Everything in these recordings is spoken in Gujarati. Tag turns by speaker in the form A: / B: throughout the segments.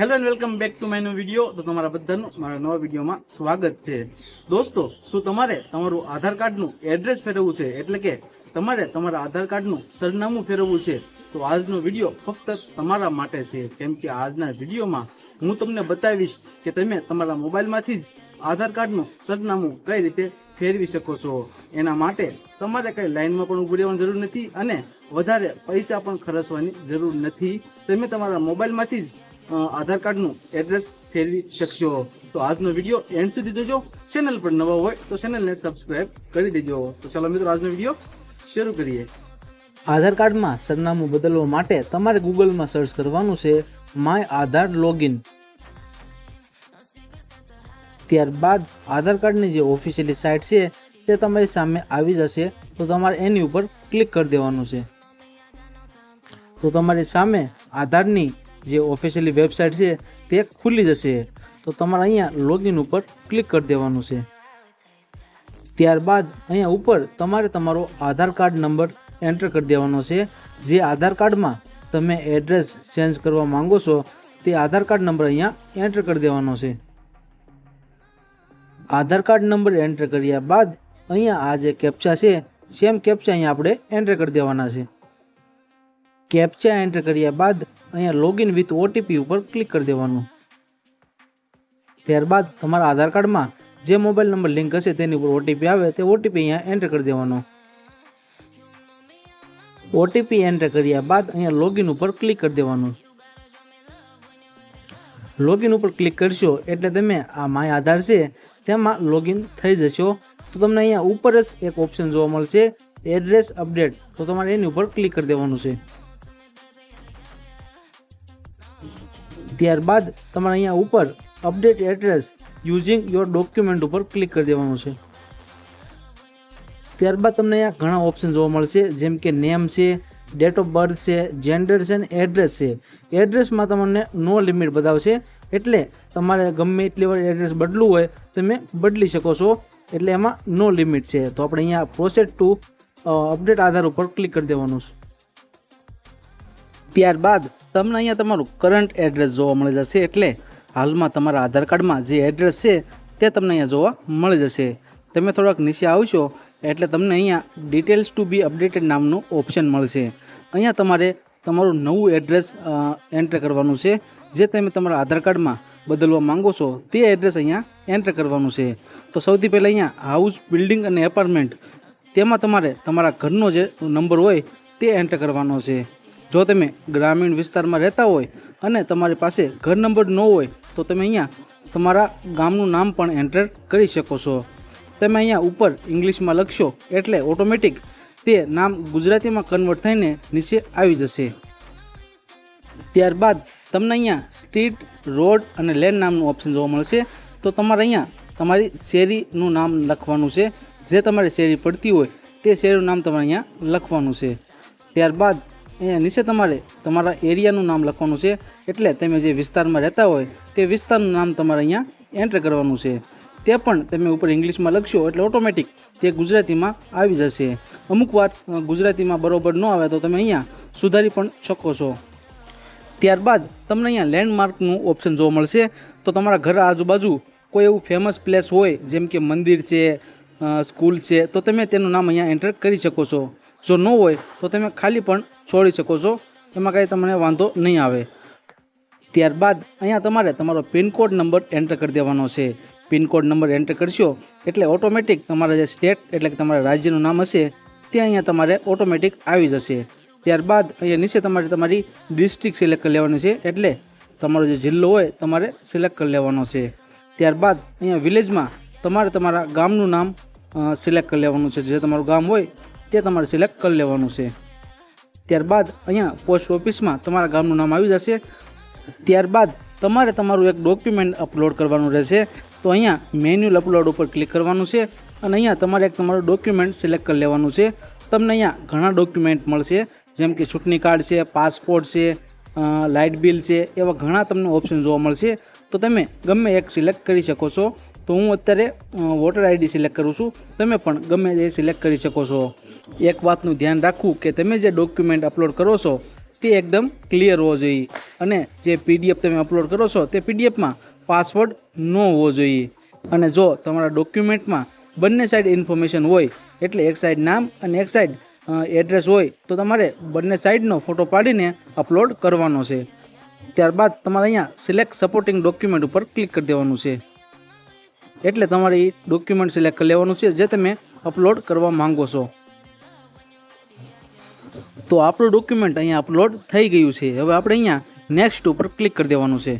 A: Hello and welcome back to my new video. તો તમારા બધાનું મારા નવા વિડીયોમાં સ્વાગત છે। દોસ્તો, શું તમારે તમારું આધાર કાર્ડનું એડ્રેસ ફેરવવું છે, એટલે કે તમારે તમારા આધાર કાર્ડનું સરનામું ફેરવવું છે, તો આજનો વિડીયો ફક્ત તમારા માટે છે। કેમ કે આજના વિડીયોમાં હું તમને બતાવીશ કે તમે તમારા મોબાઈલમાંથી જ આધાર કાર્ડનું સરનામું કઈ રીતે ફેરવી શકો છો। એના માટે તમારે કઈ લાઈનમાં પણ ઊભું રહેવાની જરૂર નથી અને વધારે પૈસા પણ ખર્ચવાની જરૂર નથી। તમે તમારા મોબાઈલમાંથી જ આધાર કાર્ડનું એડ્રેસ ફેરવી શકશો। તો આજનો વિડીયો એન્ડ સુધી જોજો। ચેનલ પર નવા હોય તો ચેનલને સબસ્ક્રાઇબ કરી દેજો। તો ચાલો મિત્રો, આજનો વિડીયો શરૂ કરીએ।
B: આધાર કાર્ડમાં સરનામું બદલવા માટે તમારે ગૂગલમાં સર્ચ કરવાનું છે માય આધાર લોગિન। ત્યારબાદ આધાર કાર્ડની જે ઓફિશિયલી સાઇટ છે તે તમારી સામે આવી જશે, તો તમારે એની ઉપર ક્લિક કરી દેવાનું છે। તો તમારી સામે આધારની જે ઓફિશિયલી વેબસાઇટ છે તે ખુલી જશે। તો તમારે અહીંયા લોગિન ઉપર ક્લિક કરી દેવાનું છે। ત્યારબાદ અહીંયા ઉપર તમારે તમારો આધાર કાર્ડ નંબર એન્ટર કરી દેવાનો છે। જે આધાર કાર્ડમાં તમે એડ્રેસ ચેન્જ કરવા માંગો છો તે આધાર કાર્ડ નંબર અહીંયા એન્ટર કરી દેવાનો છે। આધાર કાર્ડ નંબર એન્ટર કર્યા બાદ અહીંયા આ જે કેપ્ચા છે, સેમ કેપ્ચા અહીંયા આપણે એન્ટર કરી દેવાના છે। કેપ્ચા એન્ટર કર્યા બાદ અહીંયા લોગિન વિથ ઓટીપી ઉપર ક્લિક કરી દેવાનું। ત્યારબાદ તમારા આધાર કાર્ડમાં જે મોબાઈલ નંબર લિંક હશે તેની ઉપર ઓટીપી આવે તે ઓટીપી અહીંયા એન્ટર કરી દેવાનો। ઓટીપી એન્ટર કર્યા બાદ અહીંયા લોગિન ઉપર ક્લિક કરી દેવાનું। લોગિન ઉપર ક્લિક કરશો એટલે તમે આ માય આધાર છે તેમાં લોગિન થઈ જશો। તો તમને અહીંયા ઉપર જ એક ઓપ્શન જોવા મળશે એડ્રેસ અપડેટ, તો તમારે એની ઉપર ક્લિક કરી દેવાનું છે। ત્યારબાદ તમારે અહીંયા ઉપર update address using your document ઉપર ક્લિક કરી દેવાનું છે। ત્યારબાદ તમને અહીંયા ઘણા ઓપ્શન જોવા મળશે, જેમ કે નેમ છે, ડેટ ઓફ બર્થ છે, જેન્ડર છે અને એડ્રેસ છે। એડ્રેસમાં તમને નો લિમિટ બતાવશે, એટલે તમારે ગમે એટલી વાર એડ્રેસ બદલવું હોય તમે બદલી શકો છો, એટલે એમાં નો લિમિટ છે। તો આપણે અહીંયા પ્રોસેસ ટુ અપડેટ આધાર ઉપર ક્લિક કરી દેવાનું છે। ત્યારબાદ તમને અહીંયા તમારું કરંટ એડ્રેસ જોવા મળી જશે, એટલે હાલમાં તમારા આધાર કાર્ડમાં જે એડ્રેસ છે તે તમને અહીંયા જોવા મળી જશે। તમે થોડાક નીચે આવશો એટલે તમને અહીંયા ડિટેલ્સ ટુ બી અપડેટેડ નામનું ઓપ્શન મળશે। અહીંયા તમારે તમારું નવું એડ્રેસ એન્ટર કરવાનું છે, જે તમે તમારા આધાર કાર્ડમાં બદલવા માંગો છો તે એડ્રેસ અહીંયા એન્ટર કરવાનું છે। તો સૌથી પહેલાં અહીંયા હાઉસ, બિલ્ડિંગ અને એપાર્ટમેન્ટ તેમાં તમારે તમારા ઘરનો જે નંબર હોય તે એન્ટર કરવાનો છે। જો તમે ગ્રામીણ વિસ્તારમાં રહેતા હોય અને તમારી પાસે ઘર નંબર ન હોય તો તમે અહીંયા તમારા ગામનું નામ પણ એન્ટર કરી શકો છો। તમે અહીંયા ઉપર ઇંગ્લિશમાં લખશો એટલે ઓટોમેટિક તે નામ ગુજરાતીમાં કન્વર્ટ થઈને નીચે આવી જશે। ત્યારબાદ તમને અહીંયા સ્ટ્રીટ, રોડ અને લેન નામનું ઓપ્શન જોવા મળશે। તો તમારે અહીંયા તમારી શેરીનું નામ લખવાનું છે, જે તમારી શેરી પડતી હોય તે શેરીનું નામ તમારે અહીંયા લખવાનું છે। ત્યારબાદ અહીંયા નીચે તમારે તમારા એરિયાનું નામ લખવાનું છે, એટલે તમે જે વિસ્તારમાં રહેતા હોય તે વિસ્તારનું નામ તમારે અહીંયા એન્ટર કરવાનું છે। તે પણ તમે ઉપર ઇંગ્લિશમાં લખશો એટલે ઓટોમેટિક તે ગુજરાતીમાં આવી જશે। અમુક વાર ગુજરાતીમાં બરોબર ન આવે તો તમે અહીંયા સુધારી પણ શકો છો। ત્યારબાદ તમને અહીંયા લેન્ડમાર્કનું ઓપ્શન જોવા મળશે। તો તમારા ઘર આજુબાજુ કોઈ એવું ફેમસ પ્લેસ હોય, જેમ કે મંદિર છે, સ્કૂલ છે, તો તમે તેનું નામ અહીંયા એન્ટર કરી શકો છો। જો ન હોય તો તમે ખાલી પણ છોડી શકો છો, એમાં કાંઈ તમને વાંધો નહીં આવે। ત્યારબાદ અહીંયા તમારે તમારો પિનકોડ નંબર એન્ટર કરી દેવાનો છે। પિનકોડ નંબર એન્ટર કરશો એટલે ઓટોમેટિક તમારા જે સ્ટેટ એટલે કે તમારા રાજ્યનું નામ હશે તે અહીંયા તમારે ઓટોમેટિક આવી જશે। ત્યારબાદ અહીંયા નીચે તમારે તમારી ડિસ્ટ્રિક્ટ સિલેક્ટ કરી લેવાની છે, એટલે તમારો જે જિલ્લો હોય તમારે સિલેક્ટ કરી લેવાનો છે। ત્યારબાદ અહીંયા વિલેજમાં તમારે તમારા ગામનું નામ સિલેક્ટ કરી લેવાનું છે, જે તમારું ગામ હોય તે તમારે સિલેક્ટ કરી લેવાનું છે। ત્યારબાદ અહીંયા પોસ્ટ ઓફિસમાં તમારા ગામનું નામ આવી જશે। ત્યારબાદ તમારે તમારું એક ડોક્યુમેન્ટ અપલોડ કરવાનું રહેશે। તો અહીંયા મેન્યુઅલ અપલોડ ઉપર ક્લિક કરવાનું છે અને અહીંયા તમારે એક તમારું ડોક્યુમેન્ટ સિલેક્ટ કરી લેવાનું છે। તમને અહીંયા ઘણા ડોક્યુમેન્ટ મળશે, જેમ કે ચૂંટણી કાર્ડ છે, પાસપોર્ટ છે, લાઇટ બિલ છે, એવા ઘણા તમને ઓપ્શન જોવા મળશે। તો તમે ગમે એક સિલેક્ટ કરી શકો છો। તો હું અત્યારે વોટર આઈડી સિલેક્ટ કરું છું, તમે પણ ગમે એ સિલેક્ટ કરી શકો છો। એક વાતનું ધ્યાન રાખવું કે તમે જે ડોક્યુમેન્ટ અપલોડ કરો છો તે એકદમ ક્લિયર હોવો જોઈએ અને જે PDF તમે અપલોડ કરો છો તે PDFમાં પાસવર્ડ ન હોવો જોઈએ. અને જો તમારા ડોક્યુમેન્ટમાં બંને સાઈડ ઇન્ફોર્મેશન હોય, એટલે એક સાઈડ નામ અને એક સાઈડ એડ્રેસ હોય, તો તમારે બંને સાઈડનો ફોટો પાડીને અપલોડ કરવાનો છે. ત્યારબાદ તમારે અહીંયા સિલેક્ટ સપોર્ટિંગ ડોક્યુમેન્ટ ઉપર ક્લિક કરી દેવાનું છે. એટલે તમારે એ ડોક્યુમેન્ટ સિલેક્ટ કરી લેવાનું છે જે તમે અપલોડ કરવા માંગો છો. તો આપણું ડોક્યુમેન્ટ અહીંયા અપલોડ થઈ ગયું છે. હવે આપણે અહીંયા નેક્સ્ટ ઉપર ક્લિક કરી દેવાનું છે.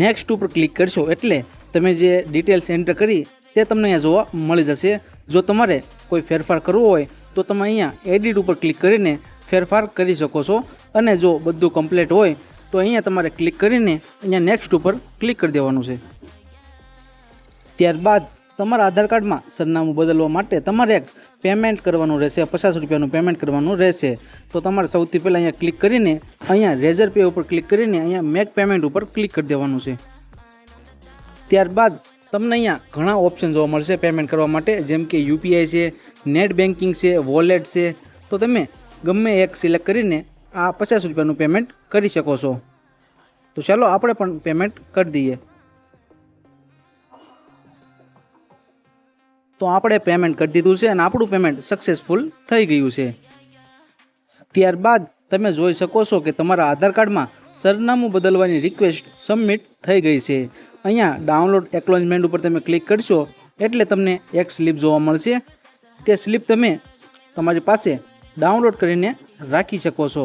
B: નેક્સ્ટ ઉપર ક્લિક કરશો એટલે તમે જે ડિટેલ્સ એન્ટર કરી તે તમને અહીંયા જોવા મળી જશે. જો તમારે કોઈ ફેરફાર કરવો હોય તો તમે અહીંયા એડિટ ઉપર ક્લિક કરીને ફેરફાર કરી શકો છો. અને જો બધું કમ્પ્લીટ હોય તો અહીંયા તમારે ક્લિક કરીને અહીંયા નેક્સ્ટ ઉપર ક્લિક કરી દેવાનું છે. ત્યારબાદ તમારા આધાર કાર્ડમાં સરનામું બદલવા માટે તમારે એક પેમેન્ટ કરવાનું રહેશે. 50 રૂપિયાનું પેમેન્ટ કરવાનું રહેશે. તો તમારે સૌથી પહેલાં અહીંયા ક્લિક કરીને અહીંયા રેઝર પે ઉપર ક્લિક કરીને અહીંયા મેક પેમેન્ટ ઉપર ક્લિક કરી દેવાનું છે. ત્યારબાદ તમને અહીંયા ઘણા ઓપ્શન જોવા મળશે પેમેન્ટ કરવા માટે, જેમ કે UPI છે, નેટ બેન્કિંગ છે, વોલેટ છે. તો તમે ગમે એક સિલેક્ટ કરીને આ 50 રૂપિયાનું પેમેન્ટ કરી શકો છો. તો ચાલો આપણે પણ પેમેન્ટ કરી દઈએ. તો આપણે પેમેન્ટ કરી દીધું છે અને આપણું પેમેન્ટ સક્સેસફુલ થઈ ગયું છે. ત્યારબાદ તમે જોઈ શકો છો કે તમારા આધાર કાર્ડમાં સરનામું બદલવાની રિક્વેસ્ટ સબમિટ થઈ ગઈ છે. અહીંયા ડાઉનલોડ એક્નોલેજમેન્ટ ઉપર તમે ક્લિક કરશો એટલે તમને એક સ્લીપ જોવા મળશે. તે સ્લીપ તમે તમારી પાસે ડાઉનલોડ કરીને રાખી શકો છો.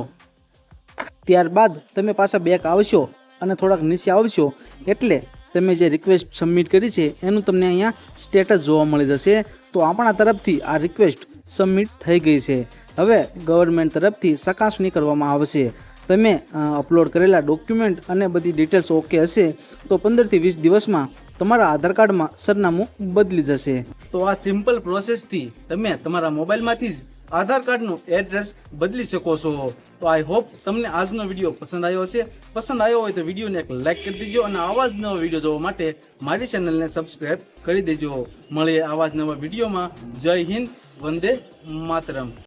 B: ત્યારબાદ તમે પાછા બેક આવશો અને થોડાક નીચે આવશો એટલે તમે જે રિક્વેસ્ટ સબમિટ કરી છે એનું તમને અહીંયા સ્ટેટસ જોવા મળી જશે. તો આપણા તરફથી આ રિક્વેસ્ટ સબમિટ થઈ ગઈ છે. હવે ગવર્મેન્ટ તરફથી ચકાસણી કરવામાં આવશે. તમે અપલોડ કરેલા ડોક્યુમેન્ટ અને બધી ડિટેલ્સ ઓકે હશે તો 15 થી 20 દિવસમાં તમારા આધાર કાર્ડમાં સરનામું બદલી જશે.
A: તો આ સિમ્પલ પ્રોસેસથી તમે તમારા મોબાઈલમાંથી જ આધાર કાર્ડનું એડ્રેસ બદલી શકો છો. તો આઈ હોપ તમને આજનો વિડીયો પસંદ આવ્યો હશે. પસંદ આવ્યો હોય તો વિડીયોને એક લાઈક કરી દેજો અને આવા જ નવા વિડીયો જોવા માટે મારી ચેનલને સબસ્ક્રાઈબ કરી દેજો. મળીએ આવા જ નવા વિડીયોમાં. જય હિન્દ, વંદે માતરમ.